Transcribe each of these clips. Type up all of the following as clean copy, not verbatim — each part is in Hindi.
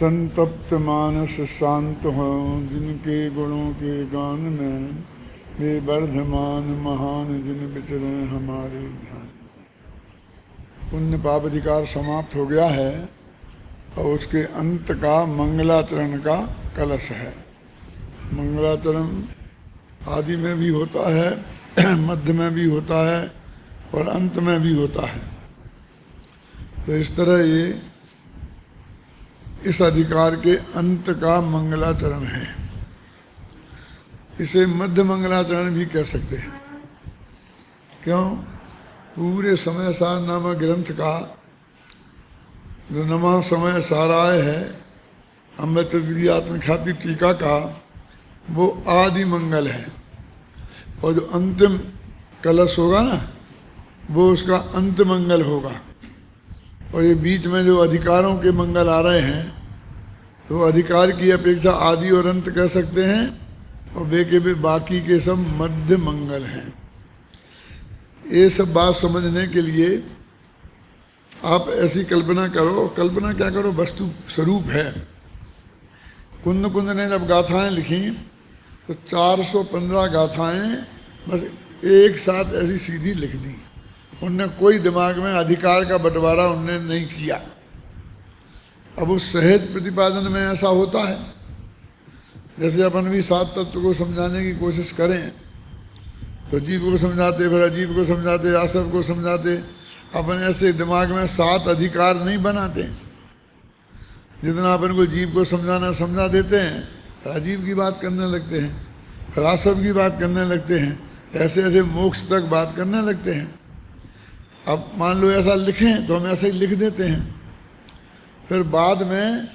संतप्त मानस शांत हो, जिनके गुणों के गान में वे वर्धमान महान, जिन विचरे हमारे ध्यान। पुण्य पाप अधिकार समाप्त हो गया है और उसके अंत का मंगलाचरण का कलश है। मंगलाचरण आदि में भी होता है, मध्य में भी होता है और अंत में भी होता है। तो इस तरह ये इस अधिकार के अंत का मंगलाचरण है। इसे मध्य मंगलाचरण भी कह सकते हैं। क्यों? पूरे समय सार नामक ग्रंथ का जो नमा समय साराय है, अमृत आत्मख्याति टीका का, वो आदि मंगल है। और जो अंतिम कलश होगा ना, वो उसका अंत मंगल होगा। और ये बीच में जो अधिकारों के मंगल आ रहे हैं, तो अधिकार की अपेक्षा आदि और अंत कह सकते हैं, और वे के भी बाकी के सब मध्य मंगल हैं। ये सब बात समझने के लिए आप ऐसी कल्पना करो। कल्पना क्या करो, वस्तु स्वरूप है। कुंद कुंद ने जब गाथाएं लिखी तो 415 गाथाएं बस एक साथ ऐसी सीधी लिख दी। उनने कोई दिमाग में अधिकार का बंटवारा उनने नहीं किया। अब उस सहज प्रतिपादन में ऐसा होता है, जैसे अपन भी सात तत्व को समझाने की कोशिश करें तो जीव को समझाते, फिर अजीव को समझाते, आसव को समझाते। अपन ऐसे दिमाग में सात अधिकार नहीं बनाते। जितना अपन को जीव को समझाना समझा देते हैं, फिर अजीव की बात करने लगते हैं, फिर आसव की बात करने लगते हैं, ऐसे ऐसे मोक्ष तक बात करने लगते हैं। अब मान लो ऐसा लिखें तो हम ऐसा ही लिख देते हैं। फिर बाद में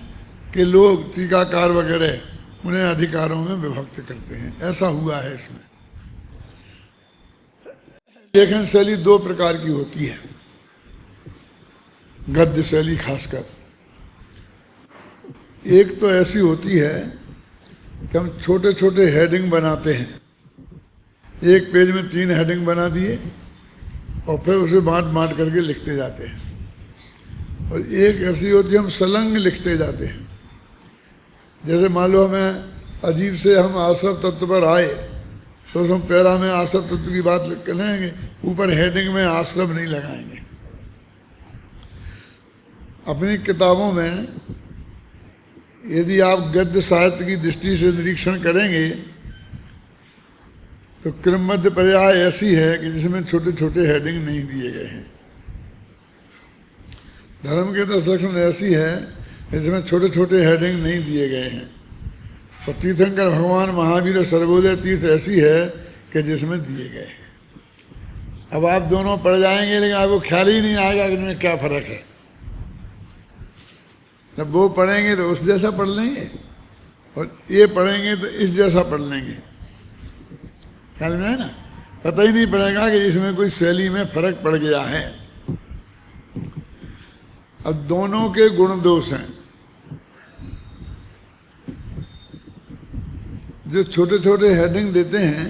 के लोग टीकाकार वगैरह उन्हें अधिकारों में विभक्त करते हैं। ऐसा हुआ है इसमें। लेखन शैली दो प्रकार की होती है, गद्य शैली खासकर। एक तो ऐसी होती है कि हम छोटे छोटे हेडिंग बनाते हैं। एक पेज में 3 हेडिंग बना दिए और फिर उसे बांट बांट करके लिखते जाते हैं। और एक ऐसी होती है हम सलंग लिखते जाते हैं। जैसे मान लो हमें अजीब से हम आश्रव तत्व पर आए तो हम पैरा में आश्रव तत्व की बात लिख लेंगे, ऊपर हेडिंग में आश्रव नहीं लगाएंगे। अपनी किताबों में यदि आप गद्य साहित्य की दृष्टि से निरीक्षण करेंगे तो क्रमबद्ध पर्याय ऐसी है कि जिसमें छोटे छोटे हेडिंग नहीं दिए गए हैं। धर्म के दर्शन ऐसी है जिसमें छोटे छोटे हेडिंग नहीं दिए गए हैं। और तीर्थंकर भगवान महावीर और सर्वोदय तीर्थ ऐसी है कि जिसमें दिए गए हैं। अब आप दोनों पढ़ जाएंगे लेकिन आपको ख्याल ही नहीं आएगा कि इनमें क्या फर्क है। जब वो पढ़ेंगे तो उस जैसा पढ़ लेंगे और ये पढ़ेंगे तो इस जैसा पढ़ लेंगे। ख्याल में है ना? पता ही नहीं पड़ेगा कि इसमें कोई शैली में फर्क पड़ गया है। अब दोनों के गुण दोष हैं। जो छोटे छोटे हेडिंग देते हैं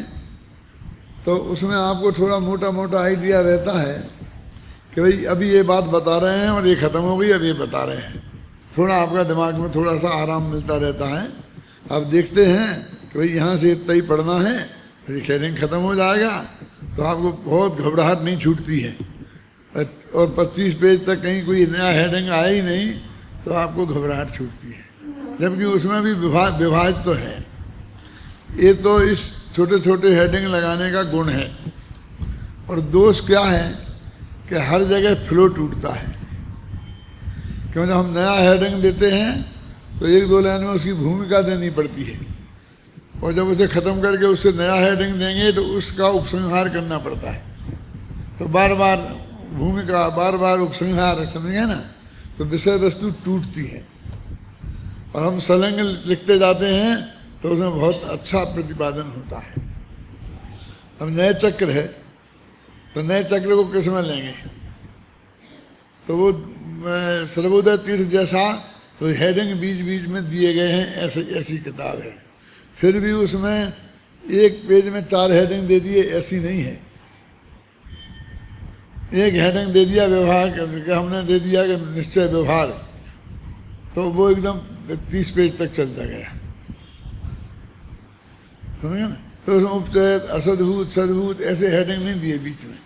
तो उसमें आपको थोड़ा मोटा मोटा आइडिया रहता है कि भाई अभी ये बात बता रहे हैं और ये ख़त्म हो गई, अब ये बता रहे हैं। थोड़ा आपका दिमाग में थोड़ा सा आराम मिलता रहता है। आप देखते हैं कि भाई यहाँ से इतना ही पढ़ना है, फिर हेडिंग ख़त्म हो जाएगा तो आपको बहुत घबराहट नहीं छूटती है। और 25 पेज तक कहीं कोई नया हेडिंग आया ही नहीं तो आपको घबराहट छूटती है, जबकि उसमें भी विभाज तो है। ये तो इस छोटे छोटे हेडिंग लगाने का गुण है। और दोष क्या है कि हर जगह फ्लो टूटता है। क्योंकि जब हम नया हेडिंग देते हैं तो 1-2 लाइन में उसकी भूमिका देनी पड़ती है, और जब उसे ख़त्म करके उससे नया हेडिंग देंगे तो उसका उपसंहार करना पड़ता है। तो बार बार भूमिका, बार बार उपसंहार, समझे ना? तो विषय वस्तु टूटती है। और हम सलंग लिखते जाते हैं तो उसमें बहुत अच्छा प्रतिपादन होता है। अब नए चक्र है तो नए चक्र को किस में लेंगे? तो वो सर्वोदय तीर्थ जैसा तो हेडिंग बीच बीच में दिए गए हैं, ऐसी किताब है। फिर भी उसमें एक पेज में 4 हेडिंग दे दिए, ऐसी नहीं है। एक हेडिंग दे दिया व्यवहार, हमने दे दिया कि निश्चय व्यवहार, तो वो एकदम 30 पेज तक चलता गया, समझ गए ना। तो उसमें उपचयत, असद्भूत, सद्भूत ऐसे हेडिंग नहीं दिए बीच में।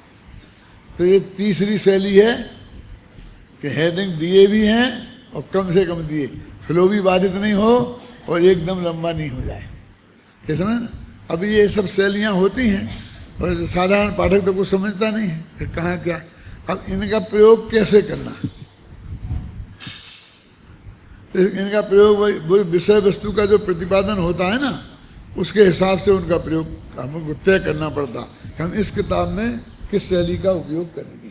तो ये तीसरी शैली है कि हेडिंग दिए भी हैं और कम से कम दिए, फ्लो भी बाधित नहीं हो और एकदम लंबा नहीं हो जाए, क्या समझ ना। अभी ये सब शैलियाँ होती हैं और साधारण पाठक तो कुछ समझता नहीं है कि कहाँ क्या। अब इनका प्रयोग कैसे करना, इनका प्रयोग विषय वस्तु का जो प्रतिपादन होता है ना, उसके हिसाब से उनका प्रयोग हमको तय करना पड़ता कि हम इस किताब में किस शैली का उपयोग करेंगे,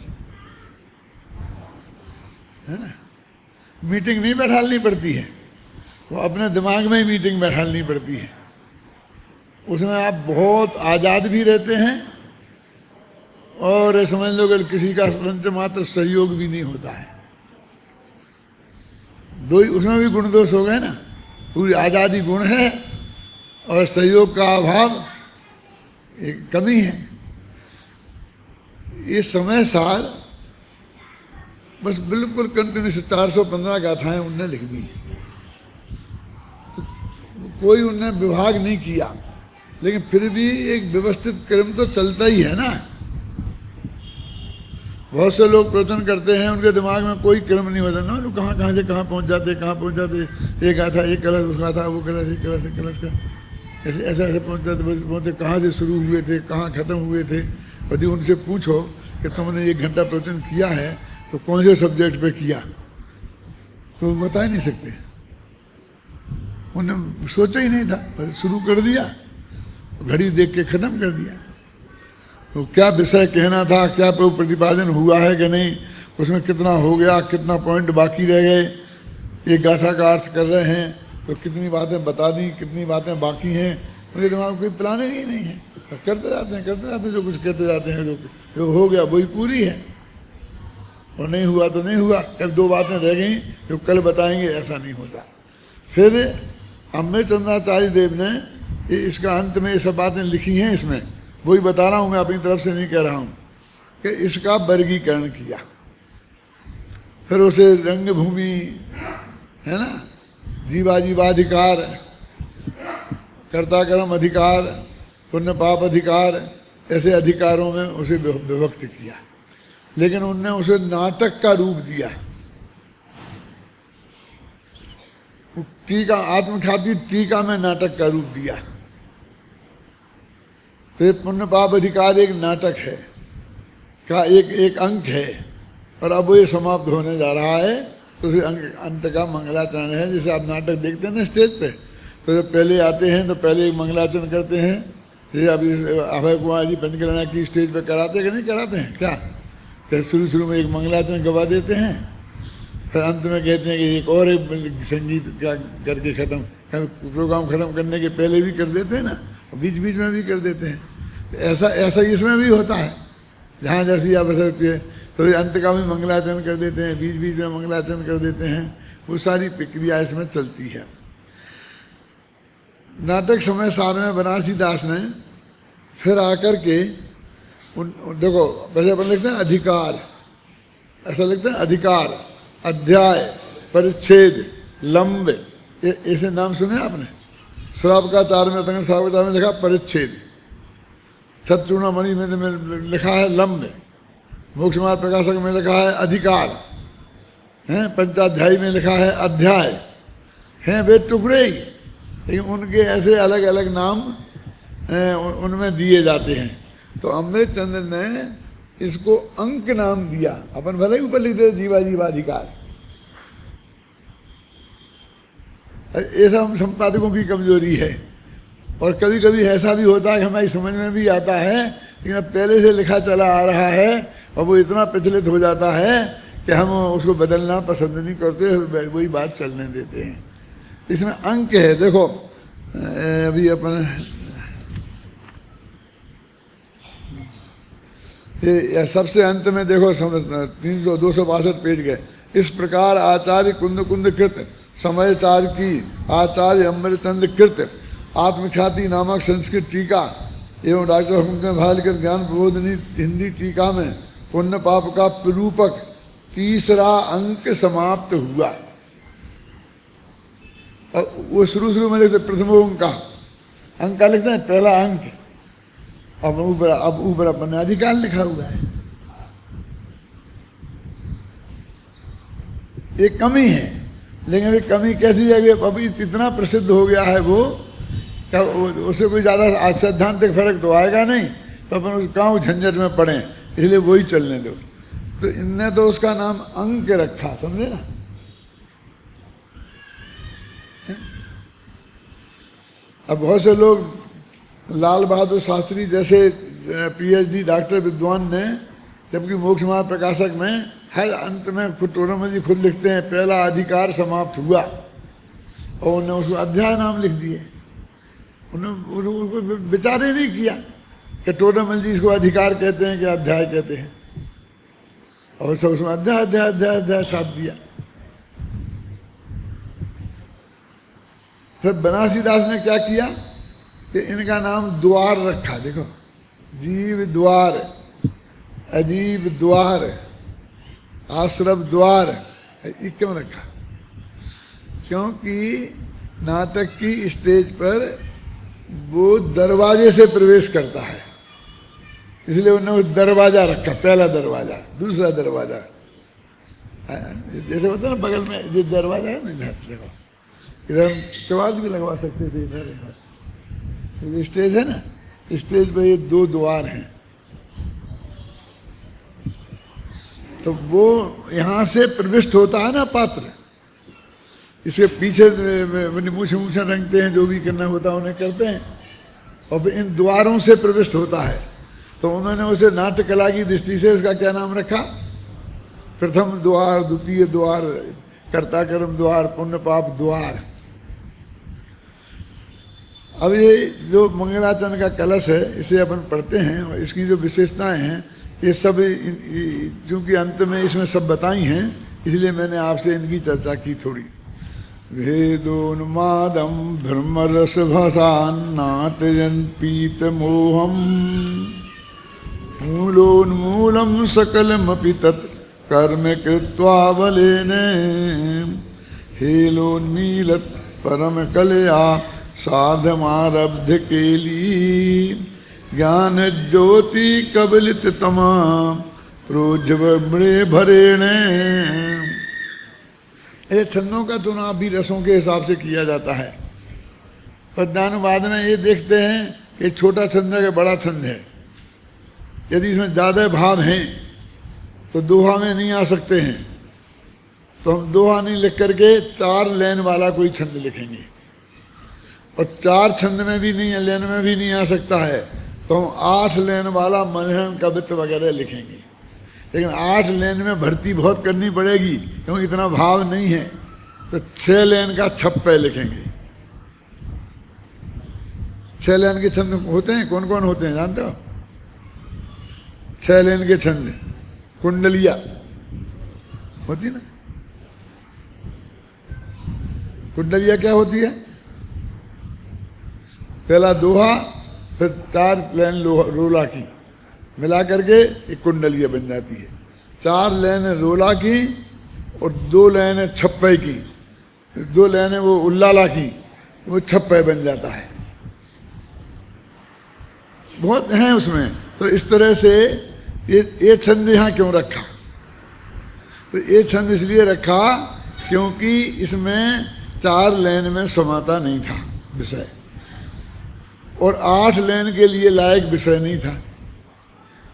है ना। मीटिंग नहीं बैठालनी पड़ती है, वो अपने दिमाग में ही मीटिंग बैठालनी पड़ती है। उसमें आप बहुत आज़ाद भी रहते हैं और समझ लो कि किसी का पंच मात्र सहयोग भी नहीं होता है। दो ही उसमें भी गुण दोष हो गए ना, पूरी आज़ादी गुण है और सहयोग का अभाव एक कमी है। ये समय सार बस बिल्कुल कंटिन्यूस 415 गाथाएं उनने लिख दी, तो कोई उनने विभाग नहीं किया, लेकिन फिर भी एक व्यवस्थित क्रम तो चलता ही है ना। बहुत से लोग प्रवचन करते हैं, उनके दिमाग में कोई क्रम नहीं होता ना, लोग कहाँ कहाँ से कहाँ पहुँच जाते, एक गाथा एक कलश, उस गाथा वो कलश, एक कलश एक कलश का ऐसे ऐसे ऐसे पहुँचते कहाँ से शुरू हुए थे, कहाँ ख़त्म हुए थे। यदि उनसे पूछो कि तुमने 1 घंटा प्रवचन किया है तो कौन से सब्जेक्ट पे किया, तो बता ही नहीं सकते। उन्होंने सोचा ही नहीं था, बस शुरू कर दिया, घड़ी देख के ख़त्म कर दिया। तो क्या विषय कहना था, क्या प्रतिपादन हुआ है कि नहीं, उसमें कितना हो गया, कितना पॉइंट बाकी रह गए, एक गाथा का अर्थ कर रहे हैं तो कितनी बातें बता दी, कितनी बातें बाकी हैं, उनके दिमाग में कोई प्लानिंग ही नहीं है, करते जाते हैं जो कुछ कहते जाते हैं। जो हो गया वही पूरी है और नहीं हुआ तो नहीं हुआ, कब 2 बातें रह गई जो कल बताएंगे, ऐसा नहीं होता। फिर अम्बे चंद्राचार्य देव ने इसका अंत में ये सब बातें लिखी हैं, इसमें वही बता रहा हूँ, मैं अपनी तरफ से नहीं कह रहा हूँ, कि इसका वर्गीकरण किया। फिर उसे रंगभूमि, है ना, जीवाधिकार, कर्ता कर्म अधिकार, पुण्य पाप अधिकार, ऐसे अधिकारों में उसे विभक्त किया। लेकिन उनने उसे नाटक का रूप दिया। टीका, आत्मख्याति टीका में नाटक का रूप दिया। तो पुण्य पाप अधिकार एक नाटक है का एक अंक है, और अब वो ये समाप्त होने जा रहा है। तो फिर अंत का मंगलाचरण है। जैसे आप नाटक देखते हैं ना स्टेज पे, तो जब पहले आते हैं तो पहले एक मंगलाचरण करते हैं। जैसे अभी अभय कुमार जी पंचकल्याण की स्टेज पे कराते कि नहीं कराते हैं क्या, फिर शुरू में एक मंगलाचरण गवा देते हैं, फिर अंत में कहते हैं कि एक और एक संगीत का करके ख़त्म, प्रोग्राम ख़त्म करने के पहले भी कर देते हैं ना, बीच बीच में भी कर देते हैं। ऐसा इसमें भी होता है, जहाँ जैसी आवश्यकता होती है तो अंत का भी मंगलाचरण कर देते हैं, बीच बीच में मंगलाचरण कर देते हैं। वो सारी प्रक्रिया इसमें चलती है। नाटक समय सार में बनारसी दास ने फिर आकर के देखो, वैसे अपन लिखते हैं अधिकार, ऐसा लिखते हैं अधिकार, अध्याय, परिच्छेद, लंब, ऐसे नाम सुने आपने। श्रावकाचार में, श्रावकाचार में लिखा परिच्छेद, छत्रचूड़ामणि में लिखा है लंब, मोक्षमार्ग प्रकाशक में लिखा है अधिकार, हैं पंचाध्यायी में लिखा है अध्याय, हैं वे टुकड़े ही, लेकिन उनके ऐसे अलग अलग नाम उनमें दिए जाते हैं। तो अमृतचंद्र ने इसको अंक नाम दिया। अपन भले ही ऊपर लिखते जीवाधिकार, ऐसा हम संपादकों की कमजोरी है। और कभी कभी ऐसा भी होता है कि हमारी समझ में भी आता है, लेकिन अब पहले से लिखा चला आ रहा है और वो इतना प्रचलित हो जाता है कि हम उसको बदलना पसंद नहीं करते, वही बात चलने देते हैं। इसमें अंक है, देखो अभी अपन ये सबसे अंत में देखो 262 पेज गए। इस प्रकार आचार्य कुंद कृत समयचार की आचार्य अमृतचंद्र कृत आत्मख्याति नामक संस्कृत टीका एवं डॉक्टर हुकुमचंद भालकर ज्ञान प्रबोधिनी हिंदी टीका में पुण्य पाप का प्ररूपक 3रा अंक समाप्त हुआ। और वो शुरू में लिखते प्रथम अंका, अंका लिखते हैं पहला अंक, अब ऊपर अपने अधिकार लिखा हुआ है। ये कमी है, लेकिन ये कमी कैसी जगह अभी इतना प्रसिद्ध हो गया है वो, क्या उससे कोई ज़्यादा सैद्धांतिक फर्क तो आएगा नहीं, तो अपन उस गाँव झंझट में पड़े, इसलिए वही चलने दो। तो इनने तो उसका नाम अंक रखा, समझे ना। अब बहुत से लोग लाल बहादुर शास्त्री जैसे पीएचडी डॉक्टर विद्वान ने, जबकि मोक्ष मार्ग प्रकाशक में हर अंत में खुद टोडरमल जी खुद लिखते हैं पहला अधिकार समाप्त हुआ, और उन्होंने उसको अध्याय नाम लिख दिए। उन्होंने विचार ही नहीं किया कि टोडरमल जी इसको अधिकार कहते हैं कि अध्याय कहते हैं, और सब उसमें अध्याय अध्याय अध्याय अध्याय छाप दिया। फिर बनारसी दास ने क्या किया कि इनका नाम द्वार रखा, देखो जीव द्वार, अजीब द्वार, आश्रम द्वार, ये क्यों रखा? क्योंकि नाटक की स्टेज पर वो दरवाजे से प्रवेश करता है, इसलिए उन्होंने वो दरवाजा रखा, पहला दरवाजा, दूसरा दरवाजा। जैसे होता है ना बगल में ये दरवाजा है ना, इधर देखो, इधर किवाड़ भी लगवा सकते थे, इधर इधर स्टेज है ना, स्टेज पे ये दो द्वार हैं, तो वो यहाँ से प्रविष्ट होता है ना पात्र, इसके पीछे मूछे मूछे रंगते हैं, जो भी करना होता है उन्हें करते हैं, और फिर इन द्वारों से प्रविष्ट होता है। तो उन्होंने उसे नाट्य कला की दृष्टि से उसका क्या नाम रखा? प्रथम द्वार, द्वितीय द्वार, कर्ता कर्म द्वार, पुण्य पाप द्वार। अब ये जो मंगलाचरण का कलश है, इसे अपन पढ़ते हैं, और इसकी जो विशेषताएं हैं ये सब चूँकि अंत में इसमें सब बताई हैं, इसलिए मैंने आपसे इनकी चर्चा की थोड़ी। भेदोन्मादम ब्रह्मरस भसान्नाटयन् पीत मोहम मूलोन्मूलम सकलमपि तत् कर्म कृत्वा बलेन हेलोन्मीलत् परम कलया साधमारब्ध केली ज्ञान ज्योति कबलित तमा प्रोज्वले भरेण। ये छंदों का चुनाव भी रसों के हिसाब से किया जाता है। पद्यानुवाद में ये देखते हैं कि छोटा छंद है कि बड़ा छंद है। यदि इसमें ज़्यादा भाव हैं तो दोहा में नहीं आ सकते हैं, तो हम दोहा नहीं लिख करके 4 लाइन वाला कोई छंद लिखेंगे, और 4 छंद में भी नहीं, लाइन में भी नहीं आ सकता है, तो हम 8 लाइन वाला मनहन कवित्व वगैरह लिखेंगे। लेकिन 8 लाइन में भर्ती बहुत करनी पड़ेगी, क्योंकि इतना भाव नहीं है, तो 6 लाइन का छप्पे लिखेंगे। 6 लाइन के छंद होते हैं, कौन कौन होते हैं जानते हो? 6 लाइन के छंद, कुंडलिया होती ना, कुंडलिया क्या होती है? पहला दोहा, फिर 4 लाइन रोला की मिला करके एक कुंडलिया बन जाती है। 4 लाइन रोला की और 2 लाइन छप्पे की, 2 लाइन वो उल्लाला की, वो छप्पे बन जाता है। बहुत हैं उसमें। तो इस तरह से ये छंद यहाँ क्यों रखा? तो ये छंद इसलिए रखा क्योंकि इसमें 4 लाइन में समाता नहीं था विषय, और 8 लाइन के लिए लायक विषय नहीं था,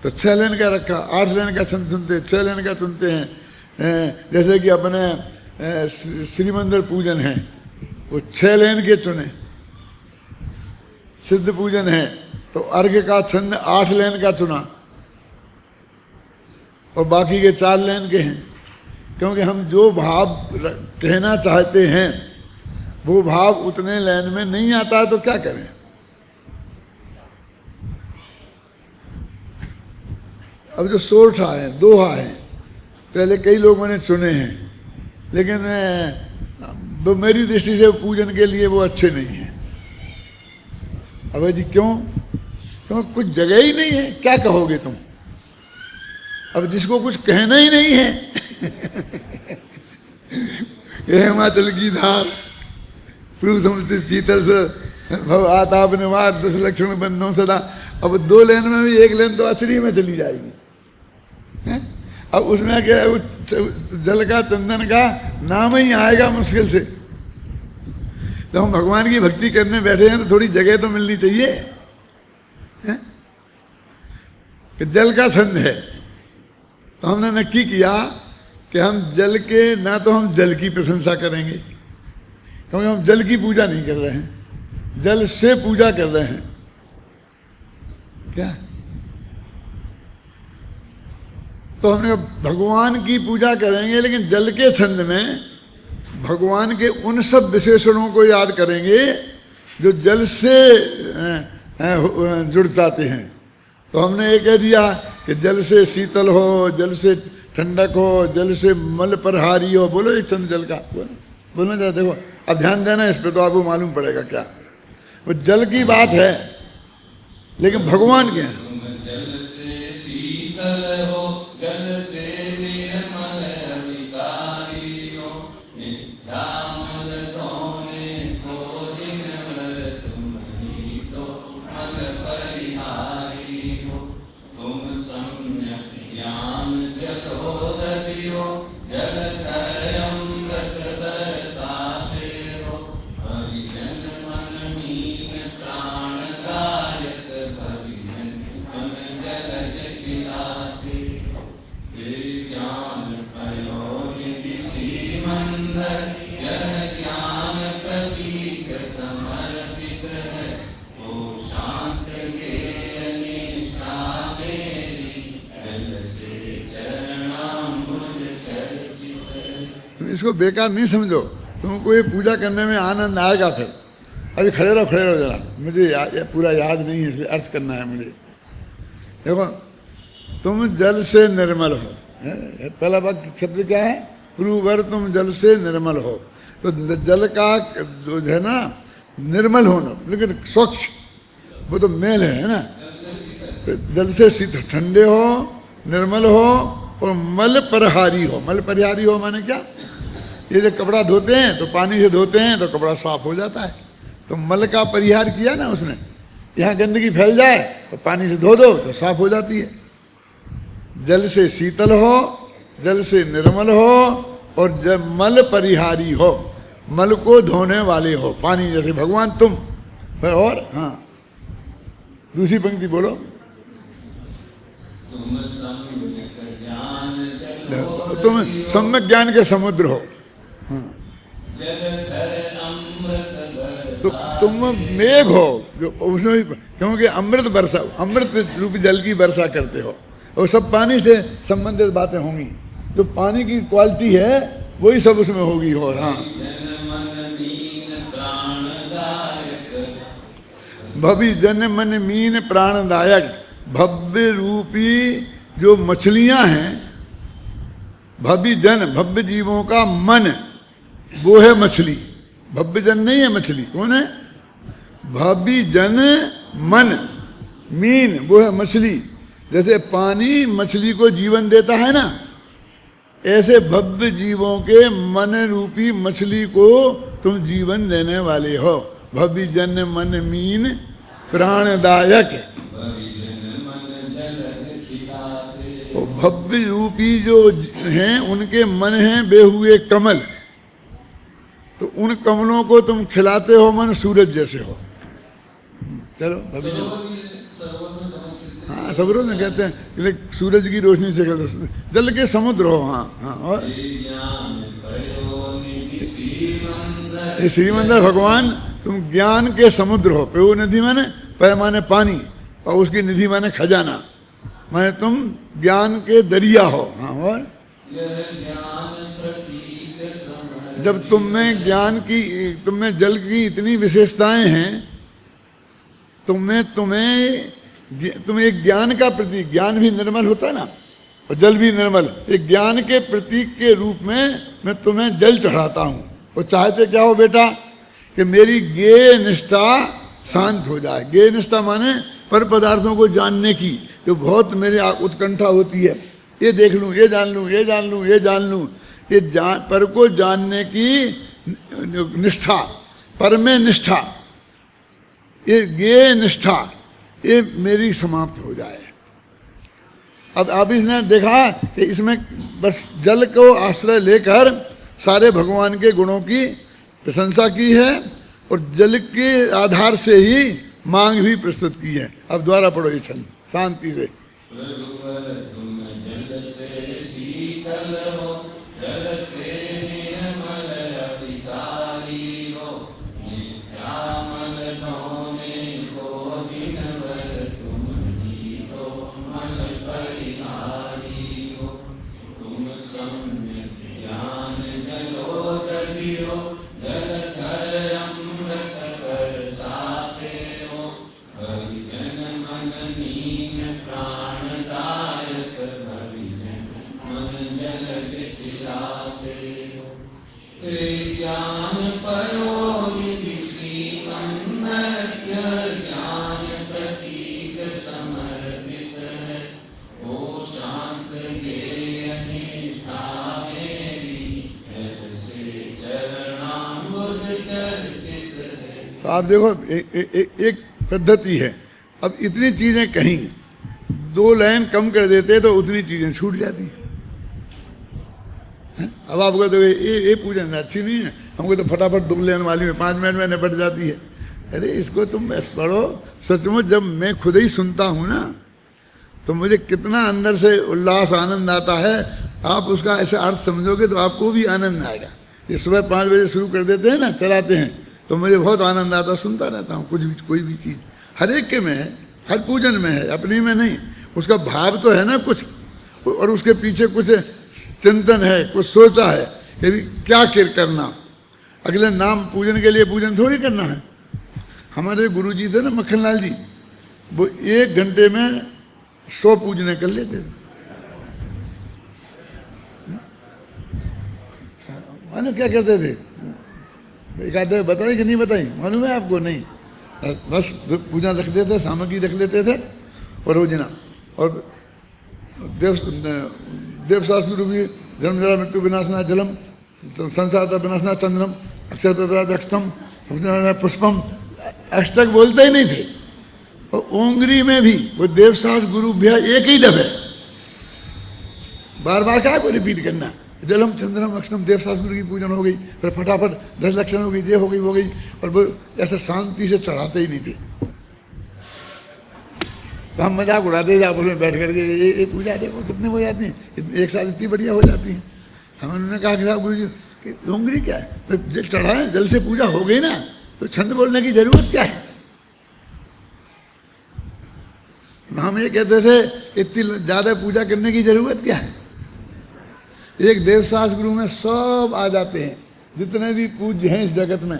तो 6 लाइन का रखा। 8 लाइन का छंद सुनते, 6 लाइन का सुनते हैं। जैसे कि अपने श्री मंदिर पूजन है, वो 6 लाइन के चुने। सिद्ध पूजन है तो अर्घ्य का छंद 8 लाइन का चुना, और बाकी के 4 लाइन के हैं, क्योंकि हम जो भाव कहना चाहते हैं वो भाव उतने लाइन में नहीं आता है, तो क्या करें? अब जो सोरठा है, दोहा है, पहले कई लोग मैंने सुने हैं, लेकिन वो मेरी दृष्टि से पूजन के लिए वो अच्छे नहीं हैं। अब जी क्यों? क्योंकि कुछ जगह ही नहीं है, क्या कहोगे तुम? अब जिसको कुछ कहना ही नहीं है ये हिमाचल की धार, प्रभु समुद्र शीतल से भव आताप निवार 10 लक्षण बंधों सदा। अब 2 लेन में भी 1 लेन तो आश्रय में चली जाएगी है? अब उसमें क्या है, जल का चंदन का नाम ही आएगा मुश्किल से। तो हम भगवान की भक्ति करने बैठे हैं तो थोड़ी जगह तो मिलनी चाहिए है? कि जल का छंद है तो हमने नक्की किया कि हम जल के, ना तो हम जल की प्रशंसा करेंगे क्योंकि हम जल की पूजा नहीं कर रहे हैं, जल से पूजा कर रहे हैं। क्या तो हमने भगवान की पूजा करेंगे लेकिन जल के छंद में भगवान के उन सब विशेषणों को याद करेंगे जो जल से जुड़ जाते हैं। तो हमने ये कह दिया कि जल से शीतल हो, जल से ठंडक हो, जल से मल प्रहारी हो। बोलो एक छंद जल का, बोलो जरा, देखो अब ध्यान देना इस पे तो आपको मालूम पड़ेगा क्या। वो जल की बात है लेकिन भगवान के हैं। जल से शीतल हो, जल से निर्मल विकारी हो, नित्यामल धोने को निर्मल तुम ही तो मल परिहारी हो। तुम सम्यक ज्ञान जलोदधि हो, जल अमृत बरसाते हो। हरिजन मन मीन प्राणदायक, हरिजन मन जलज खिलाते हो। ये ज्ञान पयोनिधि श्रीमंदर, यह ज्ञान प्रतीक समर्पित है। ओ शांत के निष्ठा मेरी, जल से चरणाम्बुज चर्चित है। तुम इसको बेकार नहीं समझो, तुमको ये पूजा करने में आनंद आएगा। फिर अभी खड़े रहो जरा, मुझे ये पूरा याद नहीं है इसलिए अर्थ करना है मुझे। देखो तुम जल से निर्मल हो, पहला वाक्य शब्द क्या है, प्रूवर तुम जल से निर्मल हो। तो जल का जो है ना निर्मल होना, लेकिन स्वच्छ, वो तो मेल है ना। जल से शीतल, ठंडे हो, निर्मल हो और मल परिहारी हो। मल परिहारी हो माने क्या, ये जब कपड़ा धोते हैं तो पानी से धोते हैं तो कपड़ा साफ हो जाता है। तो मल का परिहार किया ना उसने, यहाँ गंदगी फैल जाए तो पानी से धो दो तो साफ हो जाती है। जल से शीतल हो, जल से निर्मल हो और जब मल परिहारी हो, मल को धोने वाले हो, पानी जैसे भगवान तुम। फिर और हाँ दूसरी पंक्ति बोलो। तुम सम्यक ज्ञान तुम सम्यक ज्ञान के समुद्र हो। हाँ जलधर अमृत तो बरसा, तुम मेघ हो जो उसमें भी, क्योंकि अमृत वर्षा, अमृत रूपी जल की वर्षा करते हो और सब पानी से संबंधित बातें होंगी। जो पानी की क्वालिटी है वही सब उसमें होगी। और हाँ जन मन मीन प्राणदायक, भवि जन मन मीन प्राणदायक। भव्य रूपी जो मछलियां हैं, भव्य जन, भव्य जीवों का मन वो है मछली। भव्य जन नहीं है मछली, कौन है, भव्य जन मन, मीन वो है मछली। जैसे पानी मछली को जीवन देता है ना, ऐसे भव्य जीवों के मन रूपी मछली को तुम जीवन देने वाले हो। भव्य जन मन मीन प्राणदायक। और भव्य रूपी जो हैं उनके मन हैं बे हुए कमल, तो उन कमलों को तुम खिलाते हो मन सूरज जैसे हो। चलो भव्य हाँ सरोवर में कहते हैं कि सूरज की रोशनी से कहते, जल के समुद्र हो। हाँ हाँ और ये श्रीमंदर भगवान तुम ज्ञान के समुद्र हो। पयो नदी माने पय माने पानी और उसकी निधि माने खजाना, माने तुम ज्ञान के दरिया हो। हाँ और जब तुम में ज्ञान की, तुम में जल की इतनी विशेषताएं हैं, तुम एक ज्ञान का प्रतीक, ज्ञान भी निर्मल होता है ना और जल भी निर्मल, एक ज्ञान के प्रतीक के रूप में मैं तुम्हें जल चढ़ाता हूँ। और चाहते क्या हो बेटा, कि मेरी ज्ञेय निष्ठा शांत हो जाए। ज्ञेय निष्ठा माने पर पदार्थों को जानने की जो बहुत मेरे उत्कंठा होती है, ये देख लूँ, ये जान लूँ, ये जान लूँ, ये जान लूँ, ये पर को जानने की निष्ठा परमे निष्ठा, ये निष्ठा ये मेरी समाप्त हो जाए। अब इसने देखा कि इसमें बस जल को आश्रय लेकर सारे भगवान के गुणों की प्रशंसा की है और जल के आधार से ही मांग भी प्रस्तुत की है। अब द्वारा पढ़ो ये छंद शांति से। रघुवर तुम जल से शीतल हो, जल से निर्मल अविकारी हो, नित्यामल धोने को दिनवर तुम ही तो मल परिहारी हो। तुम सम्यक ज्ञान जलोदधि हो, जलधर अमृत बरसाते हो, हरिजन मन नीन प्राणदायक, हरिजन मन जल खिलाते हो। हे ज्ञान पयोनिधि श्रीमन्नज्ञ, ज्ञान प्रतीक समर्पित है, ओ शांत गेय निष्ठा मेरी, ऐसे चरणाम्बुज चर्चित है। तो आप देखो एक पद्धति है। अब इतनी चीजें कहीं 2 लाइन कम कर देते तो उतनी चीजें छूट जाती हैं। अब आपको तो ये पूजन अच्छी नहीं है, हमको तो फटाफट डुब लेने वाली में 5 मिनट में निपट जाती है। अरे इसको तुम बस पढ़ो। सचमुच जब मैं खुद ही सुनता हूँ ना तो मुझे कितना अंदर से उल्लास आनंद आता है। आप उसका ऐसे अर्थ समझोगे तो आपको भी आनंद आएगा। ये सुबह 5 बजे शुरू कर देते हैं ना, चलाते हैं, तो मुझे बहुत आनंद आता, सुनता रहता हूँ। कुछ भी कोई भी चीज़ हर एक के में है, हर पूजन में है, अपनी में नहीं। उसका भाव तो है ना कुछ, और उसके पीछे कुछ चिंतन है, कुछ सोचा है कि भी क्या करना। अगले नाम पूजन के लिए पूजन थोड़ी करना है। हमारे गुरुजी थे ना मक्खनलाल जी, वो 1 घंटे में 100 पूजने कर लेते थे। मानो क्या करते थे, एक आधे बताई कि नहीं बताई, मालूम है आपको? नहीं, बस पूजा रख देते, सामग्री रख लेते थे और रोजना। और देवशास्त्र गुरु भी जन्म जरा मृत्यु विनाशना जलम, संसार विनाशना चंद्रम, अक्षर अक्षतम पुष्पम, अष्टक बोलते ही नहीं थे। और ओंगरी में भी वो देवशास्त्र गुरु भैया एक ही दफे, बार बार क्या को रिपीट करना। जलम चंद्रम अक्षतम, देवशास्त्र गुरु की पूजन हो गई, फिर फटाफट 10 लक्षण हो गई, ये हो गई वो गई। और वो ऐसे शांति से चढ़ाते ही नहीं थे। तो हम मजाक उड़ाते थे आपस में बैठ करके, ये पूजा देखो कितने हो जाती हैं, एक साथ इतनी बढ़िया हो जाती हैं। हम उन्होंने कहा कि साहब गुरु जी कि ओंगरी क्या है, फिर जल चढ़ाएं, जल से पूजा हो गई ना, तो छंद बोलने की जरूरत क्या है। हम ये कहते थे इतनी ज़्यादा पूजा करने की जरूरत क्या है। एक देवशास्त्र गुरु में सब आ जाते हैं, जितने भी पूज्य हैं इस जगत में,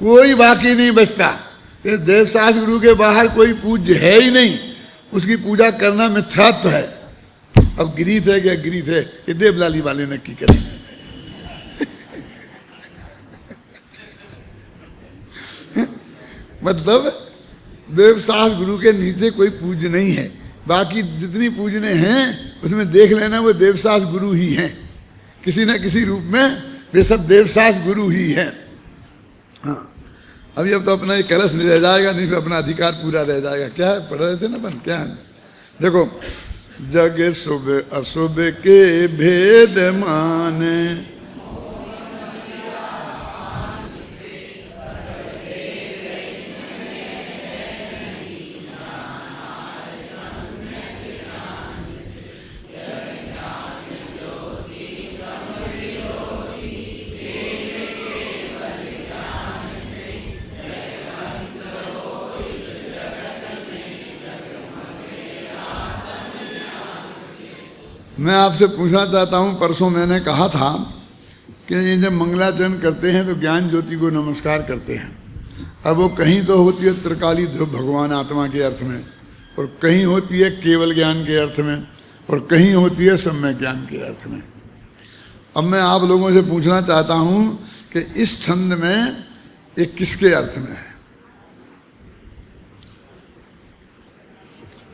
कोई बाकी नहीं बचता। ये देवशास्त्र गुरु के बाहर कोई पूज्य है ही नहीं, उसकी पूजा करना मिथ्यात्व है। अब गिरीथ है क्या गिरीथ है, ये देवलाली वाले नक्की करेंगे। मतलब देवशास्त्र गुरु के नीचे कोई पूज्य नहीं है। बाकी जितनी पूजने हैं उसमें देख लेना वो देवशास्त्र गुरु ही हैं, किसी न किसी रूप में वे सब देवशास्त्र गुरु ही हैं। हाँ, अभी अब तो अपना ये कलश नहीं रह जाएगा, नहीं फिर अपना अधिकार पूरा रह जाएगा। क्या है पढ़ रहे थे ना अपन, क्या है देखो, जग शुभ अशुभ के भेद माने, मैं आपसे पूछना चाहता हूँ, परसों मैंने कहा था कि ये जब मंगलाचरण करते हैं तो ज्ञान ज्योति को नमस्कार करते हैं। अब वो कहीं तो होती है त्रिकाली ध्रुव भगवान आत्मा के अर्थ में, और कहीं होती है केवल ज्ञान के अर्थ में, और कहीं होती है सम्यक ज्ञान के अर्थ में। अब मैं आप लोगों से पूछना चाहता हूँ कि इस छंद में ये किसके अर्थ में है।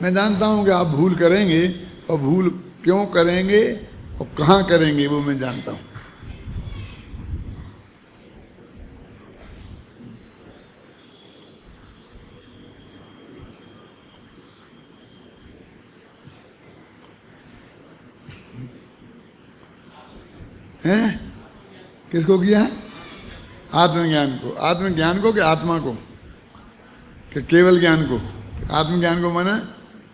मैं जानता हूँ कि आप भूल करेंगे, और भूल क्यों करेंगे और कहाँ करेंगे वो मैं जानता हूँ। हैं? किसको किया? आत्मज्ञान को। आत्मज्ञान को कि आत्मा को? कि केवल ज्ञान को? आत्मज्ञान को माना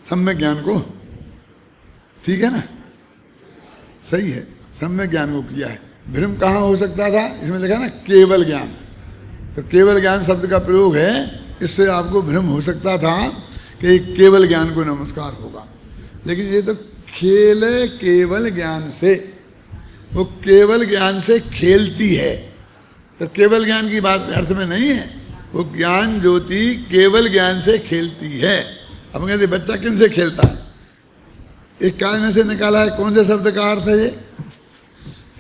सम्यक ज्ञान को। ठीक है ना, सही है, सम्यक ज्ञान को किया है। भ्रम कहाँ हो सकता था? इसमें लिखा ना केवल ज्ञान। तो केवल ज्ञान शब्द का प्रयोग है, इससे आपको भ्रम हो सकता था कि केवल ज्ञान को नमस्कार होगा, लेकिन ये तो खेल है केवल ज्ञान से। वो केवल ज्ञान से खेलती है, तो केवल ज्ञान की बात अर्थ में नहीं है। वो ज्ञान ज्योति केवल ज्ञान से खेलती है। अब कहते बच्चा किन से खेलता है? एक काल में से निकाला है, कौन से शब्द का अर्थ है ये?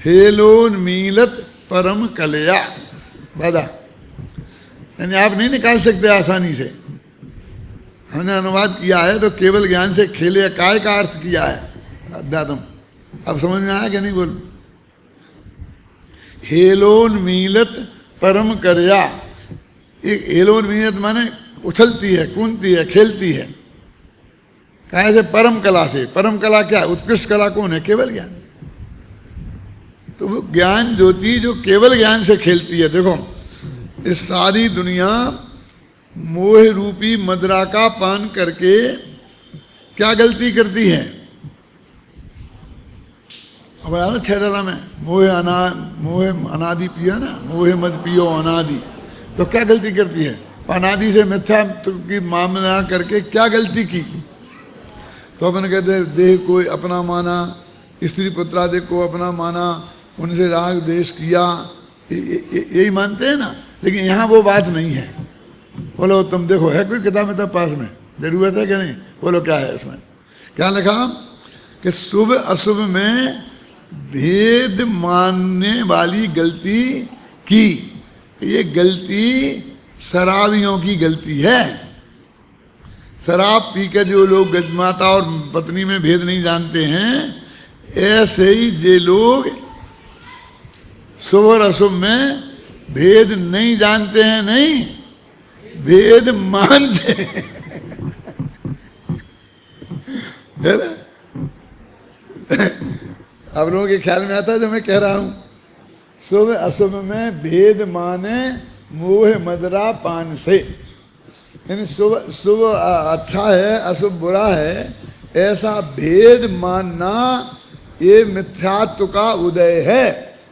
हेलोन्मीलत परम कलया। दादा, यानी आप नहीं निकाल सकते आसानी से। हमने अनुवाद किया है तो केवल ज्ञान से खेले काय का अर्थ किया है अध्यात्म। अब समझ में आया कि नहीं? बोल। हेलोन्मीलत परम कलया। एक हेलोन्मीलत माने उछलती है, कूदती है, खेलती है। कहा से? परम कला से। परम कला क्या है? उत्कृष्ट कला कौन है? केवल ज्ञान। तो वो ज्ञान ज्योति जो केवल ज्ञान से खेलती है। देखो, इस सारी दुनिया मोह रूपी मदिरा का पान करके क्या गलती करती है? अब आया ना छेड़ला में, मोह अनादि पिया ना, मोह मद पियो अनादि। तो क्या गलती करती है? अनादि से मिथ्या की मामला करके क्या गलती की? तो अपन कहते हैं देह को अपना माना, स्त्री पुत्रादि को अपना माना, उनसे राग देश किया, यही मानते हैं ना। लेकिन यहाँ वो बात नहीं है। बोलो तुम देखो, है कोई किताब में पास में? जरूरत है कि नहीं? बोलो क्या है उसमें? क्या लिखा कि शुभ अशुभ में भेद मानने वाली गलती की। ये गलती शराबियों की गलती है। शराब पीकर जो लोग माता और पत्नी में भेद नहीं जानते हैं, ऐसे ही जे लोग शुभ और अशुभ में भेद नहीं जानते हैं, नहीं भेद मानते हैं। आप लोगों के ख्याल में आता है जो मैं कह रहा हूं? शुभ अशुभ में भेद माने मोह मदिरा पान से। यानी शुभ अच्छा है, अशुभ बुरा है, ऐसा भेद मानना ये मिथ्यात्व का उदय है।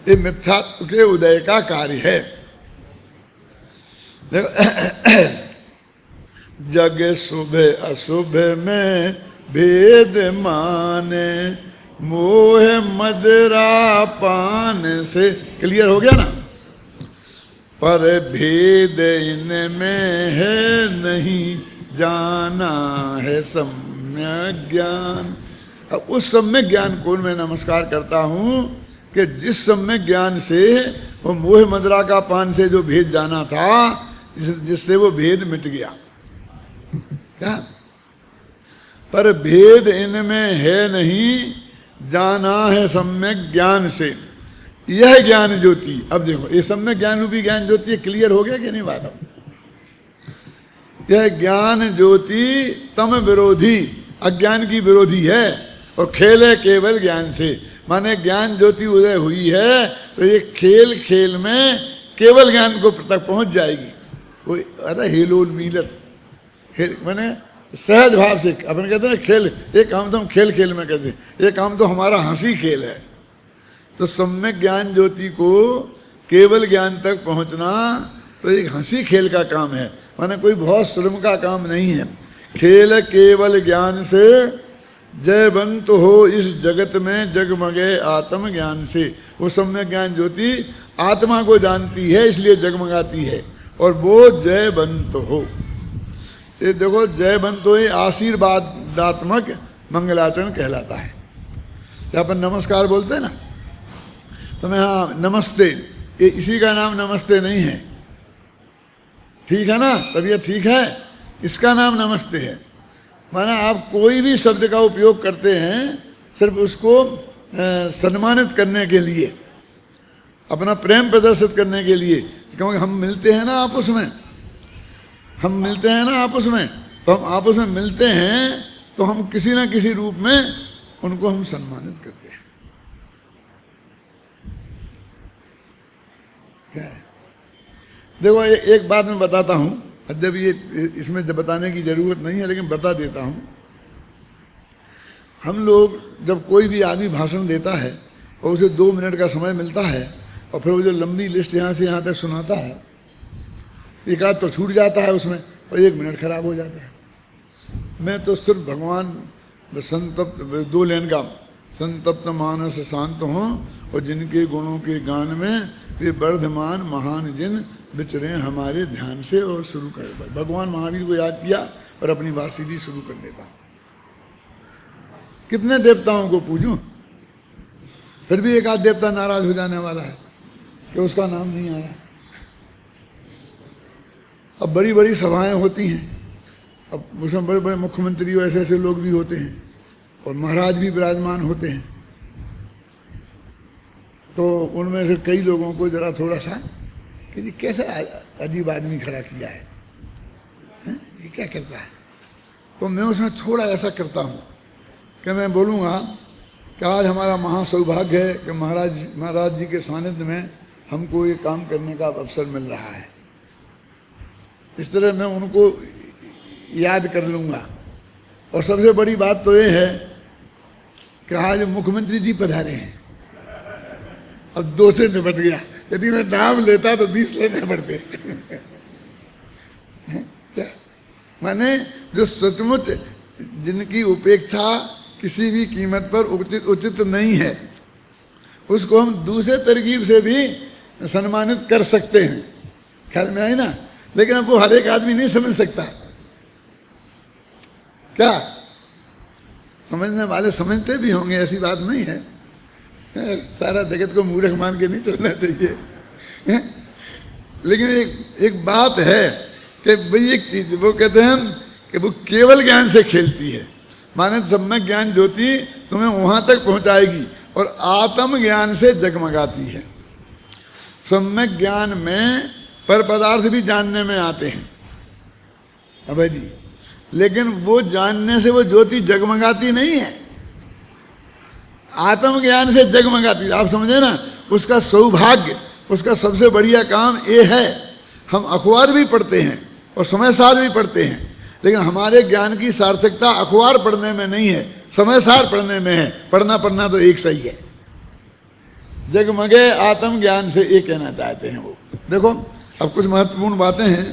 ये मिथ्यात्व के उदय का कार्य है। देखो, जग शुभ अशुभ में भेद माने मोह मदिरा पान से। क्लियर हो गया ना? पर भेद इनमें है नहीं, जाना है सम्यक ज्ञान। अब उस सम्यक ज्ञान को मैं नमस्कार करता हूं कि जिस सम्यक ज्ञान से वो मोह मदिरा का पान से जो भेद जाना था, जिससे वो भेद मिट गया। क्या? पर भेद इनमें है नहीं, जाना है सम्यक ज्ञान से। यह ज्ञान ज्योति। अब देखो, ये सम्यक ज्ञान रूपी ज्ञान ज्योति क्लियर हो गया कि नहीं बात? यह ज्ञान ज्योति तम विरोधी, अज्ञान की विरोधी है और खेल है केवल ज्ञान से। माने ज्ञान ज्योति उदय हुई है तो ये खेल खेल में केवल ज्ञान को तक पहुंच जाएगी। वो अरे हेलोन्मीलत, माने सहज भाव से। अपन कहते हैं खेल, एक काम तो हम खेल खेल में कहते हैं, एक काम तो हमारा हंसी खेल है। तो सम्यक ज्ञान ज्योति को केवल ज्ञान तक पहुंचना तो एक हंसी खेल का काम है, माने कोई बहुत श्रम का काम नहीं है। खेल केवल ज्ञान से जयवंत हो इस जगत में, जगमगे आत्म ज्ञान से। वो सम्यक ज्ञान ज्योति आत्मा को जानती है, इसलिए जगमगाती है, और वो जयवंत हो। ये देखो, जयवंत हो ये आशीर्वादात्मक मंगलाचरण कहलाता है। जब अपन नमस्कार बोलते हैं ना, तो मैं हाँ नमस्ते, ये इसी का नाम नमस्ते नहीं है। ठीक है ना? तब ये ठीक है, इसका नाम नमस्ते है। माना आप कोई भी शब्द का उपयोग करते हैं सिर्फ उसको सम्मानित करने के लिए, अपना प्रेम प्रदर्शित करने के लिए। क्योंकि हम मिलते हैं ना आपस में, हम मिलते हैं ना आपस में, तो हम आपस में मिलते हैं तो हम किसी ना किसी रूप में उनको हम सम्मानित करते हैं। क्या है? देखो एक बात मैं बताता हूँ, अद्यप ये इसमें बताने की जरूरत नहीं है, लेकिन बता देता हूँ। हम लोग जब कोई भी आदमी भाषण देता है और उसे 2 मिनट का समय मिलता है और फिर वो जो लंबी लिस्ट यहाँ से यहाँ तक सुनाता है, एक आध तो छूट जाता है उसमें और 1 मिनट खराब हो जाता है। मैं तो सिर्फ भगवान संतप्त 2 लाइन का संतप्त मानस शांत हों और जिनके गुणों के गान में वे वर्धमान महान जिन विचरे हमारे ध्यान से, और शुरू कर भगवान महावीर को याद किया और अपनी बात सीधी शुरू कर देता हूँ। कितने देवताओं को पूजूं, फिर भी एक आध देवता नाराज हो जाने वाला है कि उसका नाम नहीं आया। अब बड़ी बड़ी सभाएं होती हैं, अब उसमें बड़े बड़े मुख्यमंत्री और ऐसे ऐसे लोग भी होते हैं और महाराज भी विराजमान होते हैं, तो उनमें से कई लोगों को जरा थोड़ा सा कि जी कैसा अजीब आदमी खड़ा किया है, ये क्या करता है। तो मैं उसमें थोड़ा ऐसा करता हूँ कि मैं बोलूँगा कि आज हमारा महासौभाग्य है कि महाराज जी के सानिध्य में हमको ये काम करने का अवसर मिल रहा है। इस तरह मैं उनको याद कर लूँगा। और सबसे बड़ी बात तो ये है कि आज मुख्यमंत्री जी पधारे हैं, अब 2 से निपट गया। यदि मैं नाम लेता तो 20 लेने पड़ते। क्या माने, जो सचमुच जिनकी उपेक्षा किसी भी कीमत पर उचित नहीं है, उसको हम दूसरे तरकीब से भी सम्मानित कर सकते हैं। ख्याल में आई ना? लेकिन अब वो हर एक आदमी नहीं समझ सकता। क्या समझने वाले समझते भी होंगे, ऐसी बात नहीं है। सारा जगत को मूर्ख मान के नहीं चलना चाहिए। लेकिन एक बात है कि भाई एक चीज वो कहते हैं कि वो केवल ज्ञान से खेलती है, माने सम्यक ज्ञान ज्योति तुम्हें वहां तक पहुंचाएगी और आत्म ज्ञान से जगमगाती है। सम्यक ज्ञान में पर पदार्थ भी जानने में आते हैं अभय जी, लेकिन वो जानने से वो ज्योति जगमगाती नहीं है, आत्मज्ञान से जगमगाती। आप समझे ना? उसका सौभाग्य, उसका सबसे बढ़िया काम ये है। हम अखबार भी पढ़ते हैं और समाचार भी पढ़ते हैं, लेकिन हमारे ज्ञान की सार्थकता अखबार पढ़ने में नहीं है, समाचार पढ़ने में है। पढ़ना तो एक सही है। जगमगे आत्मज्ञान से ये कहना चाहते हैं वो। देखो अब कुछ महत्वपूर्ण बातें हैं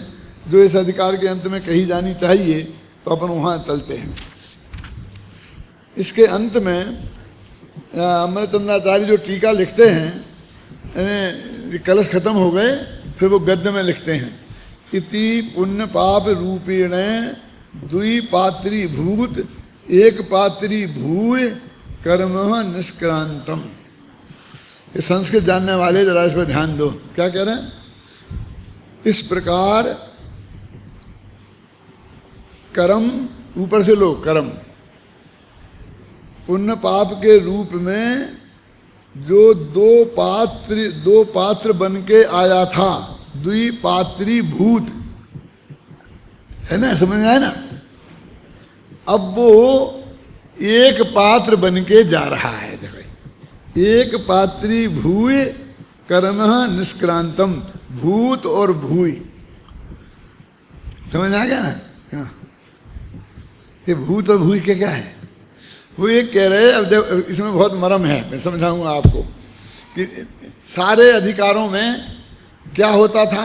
जो इस अधिकार के अंत में कही जानी चाहिए, तो अपन वहाँ चलते हैं। इसके अंत में अमरचंद्राचार्य जो टीका लिखते हैं, कलश खत्म हो गए, फिर वो गद्य में लिखते हैं, इति पुण्य पाप रूपेण द्विपात्री भूत एक पात्री भूय कर्म निष्क्रांतम। ये संस्कृत जानने वाले जरा इस पर ध्यान दो, क्या कह रहे हैं? इस प्रकार कर्म, ऊपर से लो, कर्म पुण्य पाप के रूप में जो दो पात्र बन के आया था, द्विपात्री भूत है ना, समझ में आया ना? अब वो एक पात्र बन के जा रहा है। देखो, एक पात्री भूय कर्म निष्क्रांतम, भूत और भूय, समझ आ गया ना? हाँ, ये भूत और भूय के क्या है? वो ये कह रहे, अब इसमें बहुत मर्म है, मैं समझाऊंगा आपको कि सारे अधिकारों में क्या होता था।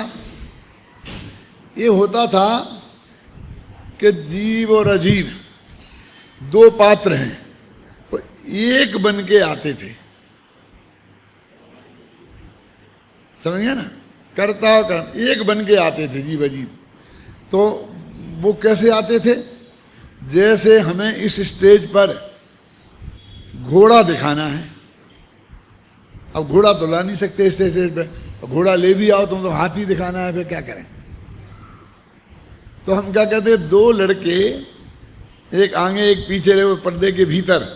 ये होता था कि जीव और अजीव 2 पात्र हैं, वो एक बन के आते थे, समझ गया ना? कर्ता और कर्म एक बन के आते थे, जीव अजीव। तो वो कैसे आते थे? जैसे हमें इस स्टेज पर घोड़ा दिखाना है, अब घोड़ा तो ला नहीं सकते स्टेज पे, घोड़ा ले भी आओ तो हाथी दिखाना है, फिर क्या करें? तो हम क्या करते हैं, 2 लड़के एक आगे एक पीछे, वो पर्दे के भीतर